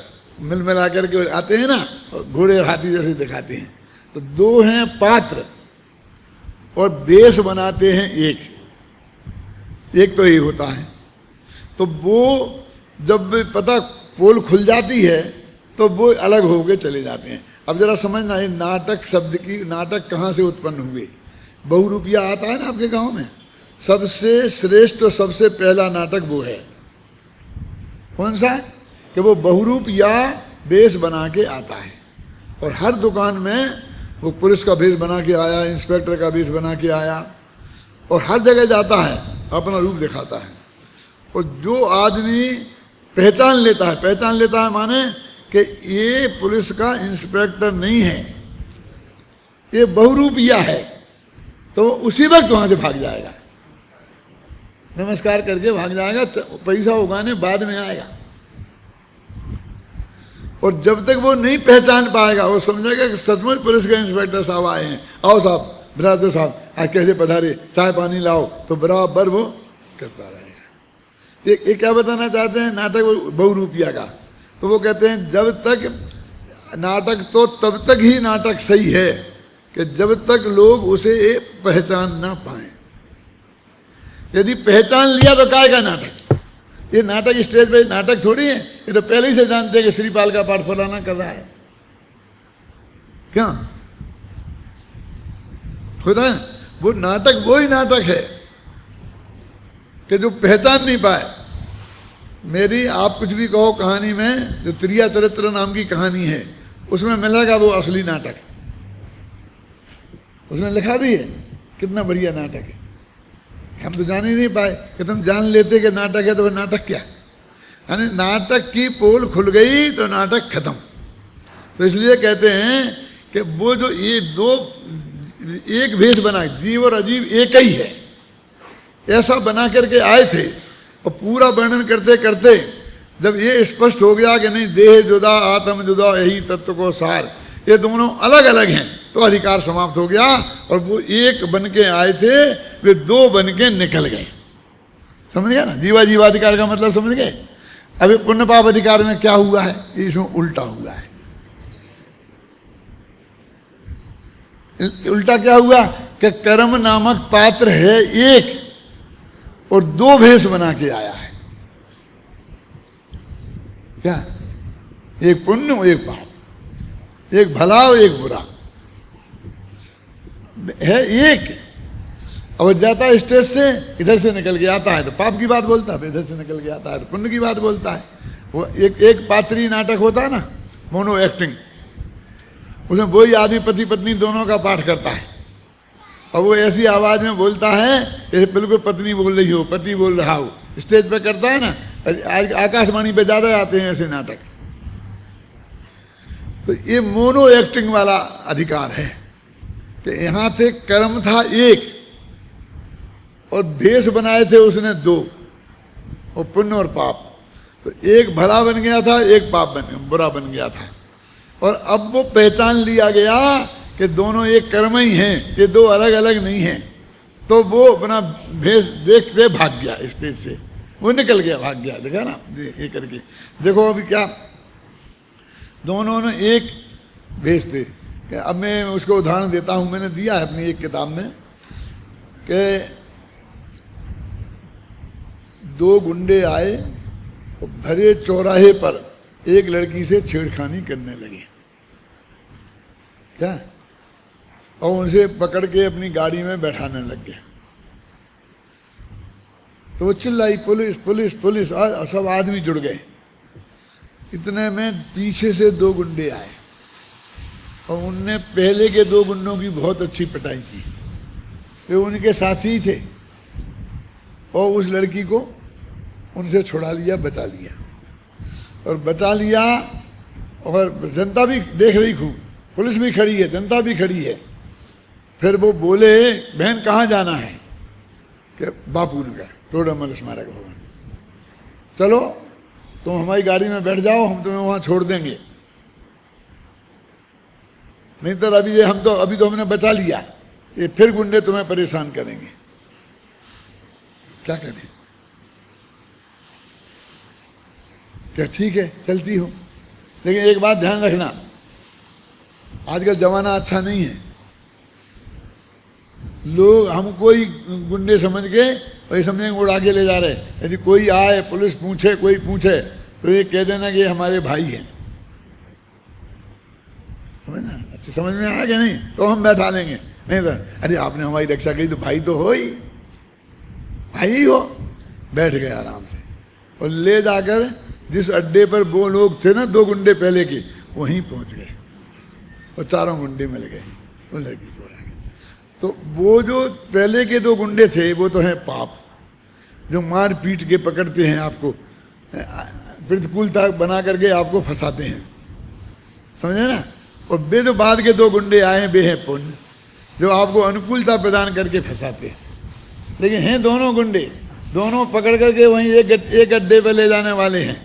मिल मिला करके आते हैं ना, और घोड़े और हाथी जैसे दिखाते हैं। तो 2 हैं पात्र और देश बनाते हैं एक तो ये होता है। तो वो जब पता पोल खुल जाती है तो वो अलग होके चले जाते हैं। अब जरा समझना, ये नाटक शब्द की, नाटक कहाँ से उत्पन्न हुए? बहुरूपिया आता है ना आपके गांव में, सबसे श्रेष्ठ और सबसे पहला नाटक वो है। कौन सा? कि वो बहुरूपिया वेश बना के आता है, और हर दुकान में वो पुलिस का वेश बना के आया, इंस्पेक्टर का वेश बना के आया, और हर जगह जाता है, अपना रूप दिखाता है। और जो आदमी पहचान लेता है माने कि ये पुलिस का इंस्पेक्टर नहीं है, ये बहुरूपिया है, तो उसी वक्त वहां से भाग जाएगा, नमस्कार करके भाग जाएगा, पैसा उगाने बाद में आएगा। और जब तक वो नहीं पहचान पाएगा, वो समझेगा कि सचमुच पुलिस के इंस्पेक्टर साहब आए हैं, आओ साहब, बरादर साहब आज कैसे पधारे, चाय पानी लाओ, तो बराबर वो करता रहेगा। ये क्या बताना चाहते हैं नाटक बहुरूपिया का? तो वो कहते हैं जब तक नाटक, तो तब तक ही नाटक सही है कि जब तक लोग उसे पहचान ना पाए। यदि पहचान लिया तो काय का नाटक? ये नाटक स्टेज पे नाटक थोड़ी है, ये तो पहले ही से जानते हैं कि श्रीपाल का पाठ फलाना कर रहा है। क्या होता है? वो नाटक वही नाटक है कि जो पहचान नहीं पाए। मेरी आप कुछ भी कहो कहानी में, जो त्रिया चरित्र नाम की कहानी है, उसमें मिलेगा वो असली नाटक, उसमें लिखा भी है कितना बढ़िया नाटक है। हम तो जान ही नहीं पाए कि तुम जान लेते कि नाटक है, तो वो नाटक क्या? यानी नाटक की पोल खुल गई तो नाटक खत्म। तो इसलिए कहते हैं कि वो जो ये दो एक भेष बना, जीव और अजीव एक ही है, ऐसा बना करके आए थे। और पूरा वर्णन करते करते जब ये स्पष्ट हो गया कि नहीं, देह जुदा आत्म जुदा यही तत्व को सार, ये दोनों अलग अलग हैं, तो अधिकार समाप्त हो गया। और वो एक बन के आए थे, वे दो बन के निकल गए। समझ गया ना? जीवा जीवाधिकार का मतलब समझ गए? अभी पुण्य पाप अधिकार में क्या हुआ है? इसमें उल्टा हुआ है। उल्टा क्या हुआ कि कर्म नामक पात्र है एक, और दो भेष बना के आया है। क्या? एक पुण्य और एक पाप, एक भला और एक बुरा है एक। अब जाता है स्टेज से, इधर से निकल के आता है तो पाप की बात बोलता है, इधर से निकल के आता है तो पुण्य की बात बोलता है। वो एक पात्री नाटक होता है ना, मोनो एक्टिंग, उसमें वही आदमी पति पत्नी दोनों का पाठ करता है, और वो ऐसी आवाज में बोलता है जैसे बिल्कुल पत्नी बोल रही हो, पति बोल रहा हो। स्टेज पे करता है ना, आज आकाशवाणी पे ज्यादा आते हैं ऐसे नाटक। तो ये मोनो एक्टिंग वाला अधिकार है कि यहां से कर्म था एक, और भेष बनाए थे उसने दो, और पुण्य और पाप। तो एक भला बन गया था, एक पाप बुरा बन गया था। और अब वो पहचान लिया गया कि दोनों एक कर्म ही हैं, ये दो अलग अलग नहीं हैं। तो वो अपना भेष देखते भाग गया स्टेज से, वो निकल गया, भाग गया। देखा ना ये करके? देखो अभी क्या, दोनों ने एक भेष थे। अब मैं उसको उदाहरण देता हूँ, मैंने दिया है अपनी एक किताब में, कि दो गुंडे आए और भरे चौराहे पर एक लड़की से छेड़खानी करने लगे। क्या? और उनसे पकड़ के अपनी गाड़ी में बैठाने लग गए। तो वो चिल्लाई पुलिस पुलिस पुलिस, और सब आदमी जुड़ गए। इतने में पीछे से दो गुंडे आए, और उनने पहले के दो गुंडों की बहुत अच्छी पिटाई की। वे उनके साथी ही थे, और उस लड़की को उनसे छुड़ा लिया, बचा लिया। और बचा लिया, और जनता भी देख रही खूब, पुलिस भी खड़ी है, जनता भी खड़ी है। फिर वो बोले, बहन कहाँ जाना है? कि बापू ने कहा, टोडरमल स्मारक भवन। चलो तुम हमारी गाड़ी में बैठ जाओ, हम तुम्हें वहाँ छोड़ देंगे, नहीं तो अभी तो हमने बचा लिया, ये फिर गुंडे तुम्हें परेशान करेंगे। क्या करें? क्या ठीक है चलती हो, लेकिन एक बात ध्यान रखना, आजकल जमाना अच्छा नहीं है। लोग हमको ही गुंडे समझ के वही समझेंगे उड़ा के ले जा रहे। यदि कोई आए, पुलिस पूछे, कोई पूछे, तो ये कह देना कि ये हमारे भाई हैं। समझना? अच्छा समझ में आया कि नहीं? तो हम बैठा लेंगे, नहीं तो अरे आपने हमारी रक्षा की तो भाई तो हो ही, भाई ही हो। बैठ गए आराम से और ले जाकर जिस अड्डे पर वो लोग थे ना 2 गुंडे पहले के, वहीं पहुंच गए और चारों गुंडे मिल गए वो लड़की को। तो वो जो पहले के 2 गुंडे थे वो तो हैं पाप, जो मार पीट के पकड़ते हैं आपको, प्रतिकूलता बना करके आपको फंसाते हैं, समझे ना। और वे जो बाद के 2 गुंडे आए वे हैं पुण्य, जो आपको अनुकूलता प्रदान करके फंसाते हैं। लेकिन हैं दोनों गुंडे, दोनों पकड़ करके वहीं एक अड्डे पर ले जाने वाले हैं।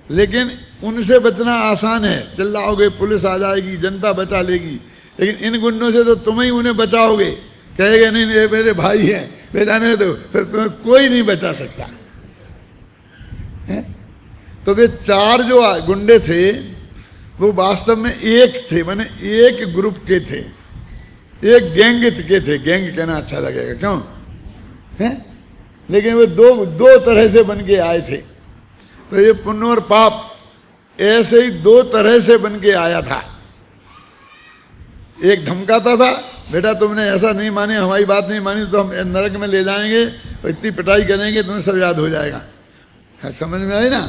लेकिन उनसे बचना आसान है, चिल्लाओगे पुलिस आ जाएगी, जनता बचा लेगी। लेकिन इन गुंडों से तो तुम ही उन्हें बचाओगे, कहेगा नहीं ये मेरे भाई हैं, ले जाने दो, फिर तुम्हें कोई नहीं बचा सकता है? तो वे 4 जो गुंडे थे वो वास्तव में एक थे, माने एक ग्रुप के थे, एक गैंग के थे। गैंग कहना अच्छा लगेगा, क्यों है? लेकिन वे दो तरह से बन के आए थे। तो ये पुण्य और पाप ऐसे ही 2 तरह से बन के आया था। एक धमकाता था, बेटा तुमने ऐसा नहीं मानी, हमारी बात नहीं मानी तो हम नरक में ले जाएंगे और इतनी पिटाई करेंगे तुम्हें सब याद हो जाएगा। समझ में आई ना।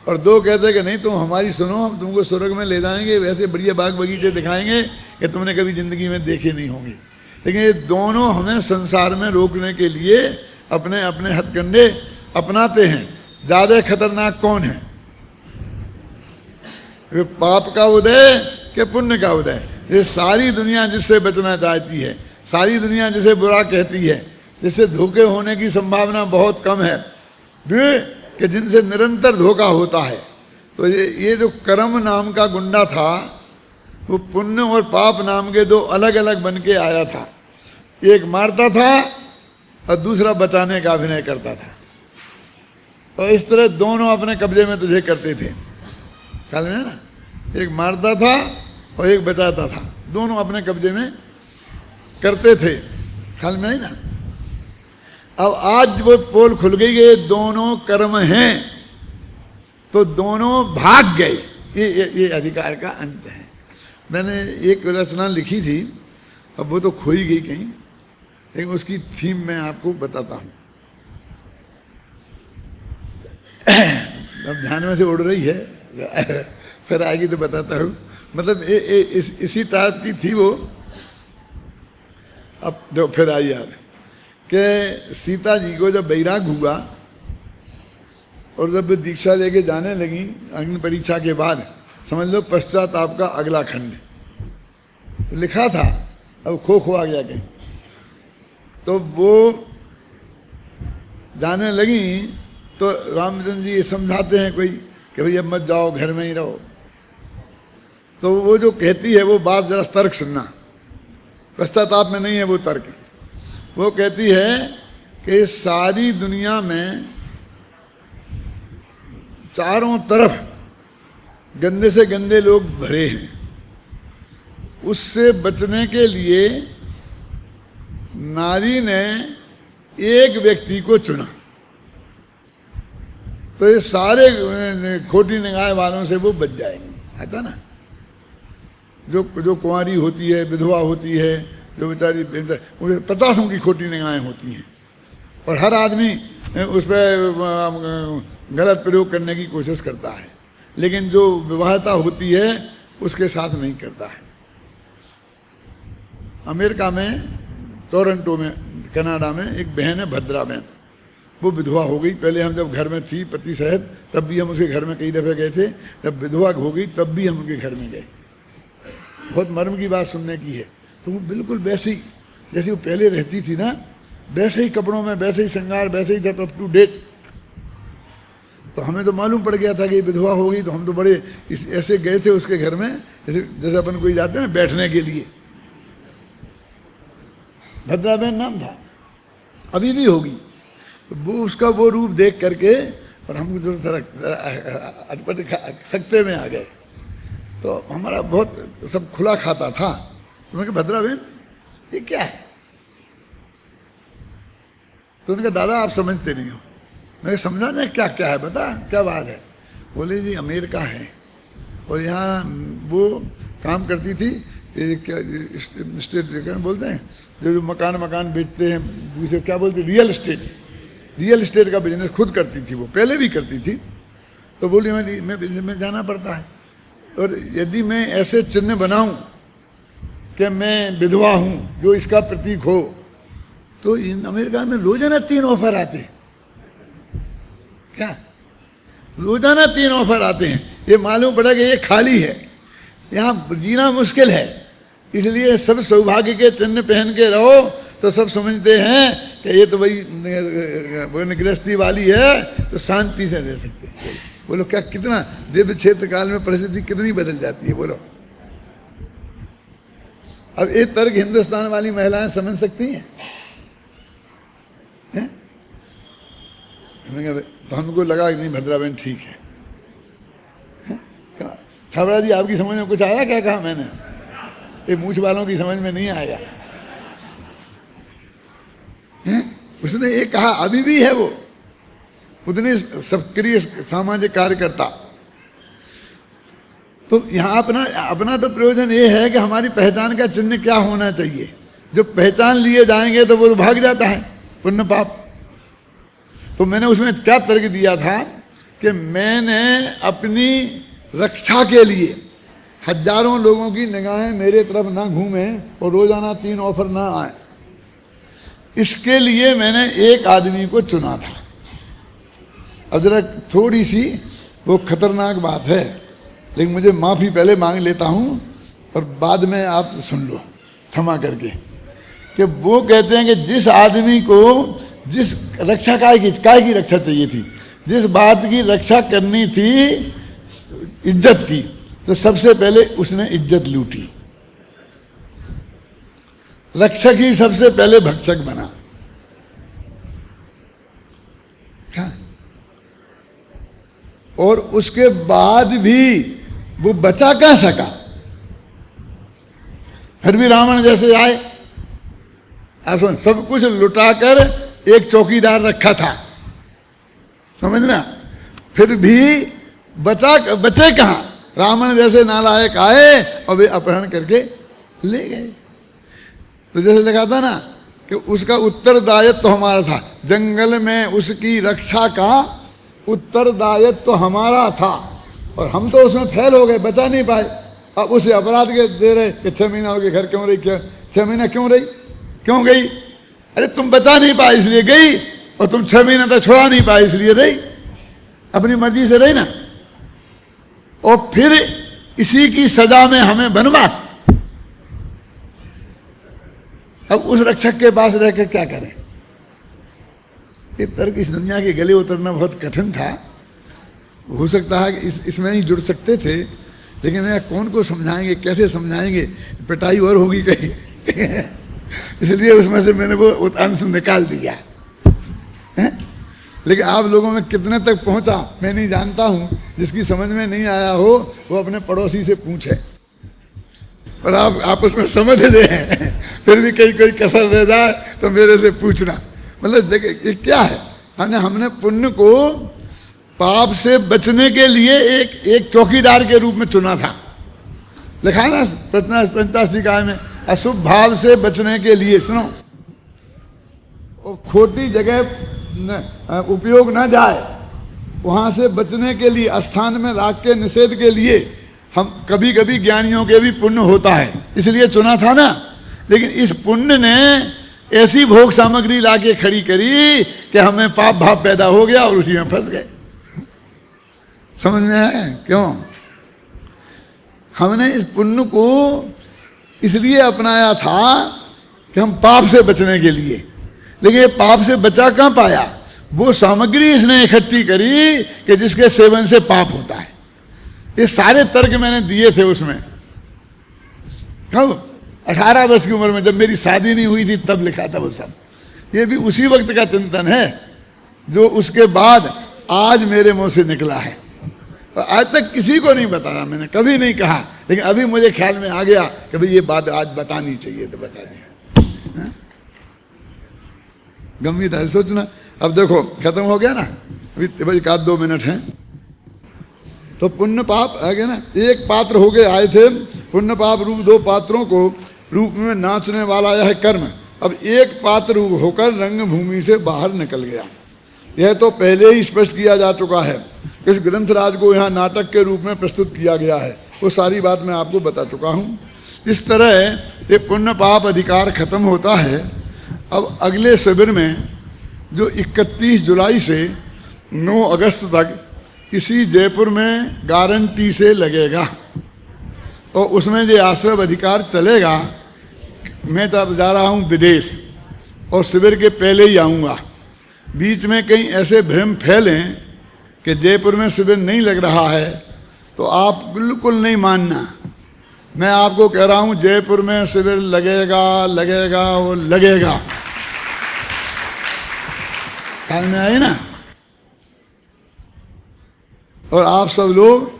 और 2 कहते कि नहीं तुम हमारी सुनो, हम तुमको स्वर्ग में ले जाएंगे, वैसे बढ़िया बाग बगीचे दिखाएंगे कि तुमने कभी ज़िंदगी में देखे नहीं होंगे। लेकिन ये दोनों हमें संसार में रोकने के लिए अपने अपने हथकंडे अपनाते हैं। ज़्यादा खतरनाक कौन है? वे पाप का उदय कि पुण्य का उदय? ये सारी दुनिया जिससे बचना चाहती है, सारी दुनिया जिसे बुरा कहती है, जिससे धोखे होने की संभावना बहुत कम है, कि जिनसे निरंतर धोखा होता है। तो ये जो कर्म नाम का गुंडा था वो पुण्य और पाप नाम के 2 अलग अलग बन के आया था। एक मारता था और दूसरा बचाने का अभिनय करता था। और इस तरह दोनों अपने कब्जे में तुझे करते थे। ख्याल में है ना, एक मारता था और एक बचाता था, दोनों अपने कब्जे में करते थे। ख्याल में है ना। अब आज वो पोल खुल गई कि दोनों कर्म हैं, तो दोनों भाग गए। ये अधिकार का अंत है। मैंने एक रचना लिखी थी, अब वो तो खो ही गई कहीं, लेकिन उसकी थीम मैं आपको बताता हूँ। अब ध्यान में से उड़ रही है, फिर आएगी तो बताता हूँ। मतलब इसी टाइप की थी वो। अब देखो फिर आई याद कि सीता जी को जब बैराग हुआ और जब दीक्षा लेके जाने लगी अग्नि परीक्षा के बाद, समझ लो पश्चाताप का अगला खंड लिखा था, अब खो आ गया कहीं। तो वो जाने लगी तो रामचंद्र जी ये समझाते हैं कोई कि भाई अब मत जाओ, घर में ही रहो। तो वो जो कहती है वो बात जरा तर्क सुनना, पश्चाताप में नहीं है वो तर्क। वो कहती है कि सारी दुनिया में चारों तरफ गंदे से गंदे लोग भरे हैं, उससे बचने के लिए नारी ने एक व्यक्ति को चुना। तो ये सारे खोटी निगाह वालों से वो बच जाएंगे। आता ना, जो कुंवारी होती है, विधवा होती है, जो बेचारी उन्हें 50 की खोटी निगाहें होती हैं और हर आदमी उस पर गलत प्रयोग करने की कोशिश करता है, लेकिन जो विवाहता होती है उसके साथ नहीं करता है। अमेरिका में टोरंटो में, कनाडा में एक बहन है भद्रा बहन, वो विधवा हो गई। पहले हम जब घर में थी पति सहित तब भी हम उसके घर में कई दफ़े गए थे, जब विधवा हो गई तब भी हम उनके घर में गए। बहुत मर्म की बात सुनने की है। तो वो बिल्कुल वैसे ही जैसे वो पहले रहती थी ना, वैसे ही कपड़ों में, वैसे ही श्रृंगार, वैसे ही सब अप टू डेट। तो हमें तो मालूम पड़ गया था कि विधवा हो गई, तो हम तो बड़े ऐसे गए थे उसके घर में जैसे अपन कोई जाते हैं ना बैठने के लिए। भद्राबेन नाम था, अभी भी होगी। तो वो उसका वो रूप देख करके और हम जो अटपट सकते में आ गए। तो हमारा बहुत सब खुला खाता था। तो मैं कहा भद्राबेन ये क्या है? तो उन्होंने कहा दादा आप समझते नहीं हो। मैंने समझा नहीं क्या क्या है, बता क्या बात है। बोले जी अमेरिका है और यहाँ वो काम करती थी ये क्या स्टेट बोलते हैं, जो मकान बेचते हैं, दूसरे क्या बोलते हैं, रियल एस्टेट का बिजनेस खुद करती थी, वो पहले भी करती थी। तो बोली मैं बिजनेस में जाना पड़ता है, और यदि मैं ऐसे चिन्ह बनाऊं कि मैं विधवा हूं, जो इसका प्रतीक हो, तो इन अमेरिका में रोजाना 3 ऑफर आते हैं। क्या रोजाना 3 ऑफर आते हैं। ये मालूम पड़ा कि ये खाली है, यहाँ जीना मुश्किल है, इसलिए सब सौभाग्य के चिन्ह पहन के रहो, तो सब समझते हैं कि ये तो भाई गृहस्थी वाली है, तो शांति से रह सकते हैं। बोलो क्या, कितना दिव्य क्षेत्र काल में परिस्थिति कितनी बदल जाती है। बोलो अब एक तर्क हिंदुस्तान वाली महिलाएं समझ सकती हैं? तो हमको लगा कि नहीं भद्रा बहन ठीक है। छाबड़ा जी आपकी समझ में कुछ आया? क्या कहा मैंने? ये मूछ वालों की समझ में नहीं आया है? उसने ये कहा, अभी भी है वो उतने सक्रिय सामाजिक कार्यकर्ता। तो यहाँ अपना तो प्रयोजन ये है कि हमारी पहचान का चिन्ह क्या होना चाहिए। जो पहचान लिए जाएंगे तो वो भाग जाता है पुण्य पाप। तो मैंने उसमें क्या तर्क दिया था कि मैंने अपनी रक्षा के लिए हजारों लोगों की निगाहें मेरे तरफ ना घूमे और रोजाना 3 ऑफर ना आए, इसके लिए मैंने एक आदमी को चुना था। अब जरा थोड़ी सी वो खतरनाक बात है, लेकिन मुझे माफ़ी पहले मांग लेता हूँ और बाद में आप सुन लो क्षमा करके, कि वो कहते हैं कि जिस आदमी को जिस रक्षा काय की रक्षा चाहिए थी, जिस बात की रक्षा करनी थी इज्जत की, तो सबसे पहले उसने इज्जत लूटी। रक्षक ही सबसे पहले भक्षक बना। और उसके बाद भी वो बचा कहाँ सका। फिर भी रावण जैसे आए, आप समझ, सब कुछ लुटाकर एक चौकीदार रखा था, समझना, फिर भी बचे कहाँ। रावण जैसे नालायक आए और वे अपहरण करके ले गए। तो जैसे लिखा था ना कि उसका उत्तरदायित्व तो हमारा था, जंगल में उसकी रक्षा का उत्तरदायित्व तो हमारा था, और हम तो उसमें फेल हो गए, बचा नहीं पाए। अब उसे अपराध के दे रहे कि 6 महीना हो गए, घर क्यों रही, क्या 6 महीना क्यों रही, क्यों गई? अरे तुम बचा नहीं पाए इसलिए गई, और तुम 6 महीना तक छोड़ा नहीं पाए इसलिए रही, अपनी मर्जी से रही ना। और फिर इसी की सजा में हमें वनवास। अब उस रक्षक के पास रह कर क्या करें? ये तर्क इस दुनिया के गले उतरना बहुत कठिन था। हो सकता है कि इसमें ही जुड़ सकते थे, लेकिन मैं कौन को समझाएंगे, कैसे समझाएंगे, पिटाई और होगी कहीं इसलिए उसमें से मैंने वो अंश निकाल दिया है? लेकिन आप लोगों में कितने तक पहुंचा मैं नहीं जानता हूं। जिसकी समझ में नहीं आया हो वो अपने पड़ोसी से पूछे, और आप आपस में समझ ले फिर भी कहीं कोई कसर रह जाए तो मेरे से पूछना। मतलब ये क्या है, हमने पुण्य को पाप से बचने के लिए एक चौकीदार के रूप में चुना था। लिखा है ना पंचाशीकाय में, अशुभ भाव से बचने के लिए, सुनो, और खोटी जगह उपयोग ना जाए, वहां से बचने के लिए, स्थान में राग के निषेध के लिए हम कभी कभी ज्ञानियों के भी पुण्य होता है, इसलिए चुना था ना। लेकिन इस पुण्य ने ऐसी भोग सामग्री लाके खड़ी करी कि हमें पाप भाव पैदा हो गया और उसी में फंस गए। समझ में आया क्यों? हमने इस पुण्य को इसलिए अपनाया था कि हम पाप से बचने के लिए, लेकिन ये पाप से बचा कहाँ पाया? वो सामग्री इसने इकट्ठी करी कि जिसके सेवन से पाप होता है। ये सारे तर्क मैंने दिए थे उसमें। कब? 18 वर्ष की उम्र में, जब मेरी शादी नहीं हुई थी तब लिखा था वो सब। ये भी उसी वक्त का चिंतन है जो उसके बाद आज मेरे मुंह से निकला है। और आज तक किसी को नहीं बताया मैंने, कभी नहीं कहा, लेकिन अभी मुझे ख्याल में आ गया कि भाई ये बात आज बतानी चाहिए तो बता दिया। गंभीरता है सोचना। अब देखो खत्म हो गया ना, अभी भाई 1-2 मिनट हैं। तो पुण्य पाप आ गया ना। एक पात्र हो गए आए थे पुण्य पाप रूप दो पात्रों को रूप में नाचने वाला यह कर्म अब एक पात्र रूप होकर रंगभूमि से बाहर निकल गया। यह तो पहले ही स्पष्ट किया जा चुका है। इस ग्रंथराज को यहाँ नाटक के रूप में प्रस्तुत किया गया है, वो सारी बात मैं आपको बता चुका हूँ। इस तरह ये पुण्य पाप अधिकार खत्म होता है। अब अगले शिविर में जो 31 जुलाई से 9 अगस्त तक इसी जयपुर में गारंटी से लगेगा और उसमें जो आश्रम अधिकार चलेगा। मैं तो जा रहा हूँ विदेश और शिविर के पहले ही आऊँगा। बीच में कहीं ऐसे भ्रम फैलें कि जयपुर में शिविर नहीं लग रहा है तो आप बिल्कुल नहीं मानना। मैं आपको कह रहा हूँ जयपुर में शिविर लगेगा लगेगा वो लगेगा। ख्याल में आई ना। और आप सब लोग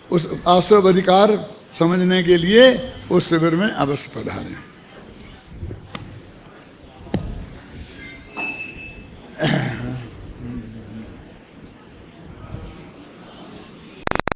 उस आश्रम अधिकार समझने के लिए उस शिविर में अवश्य पधारें।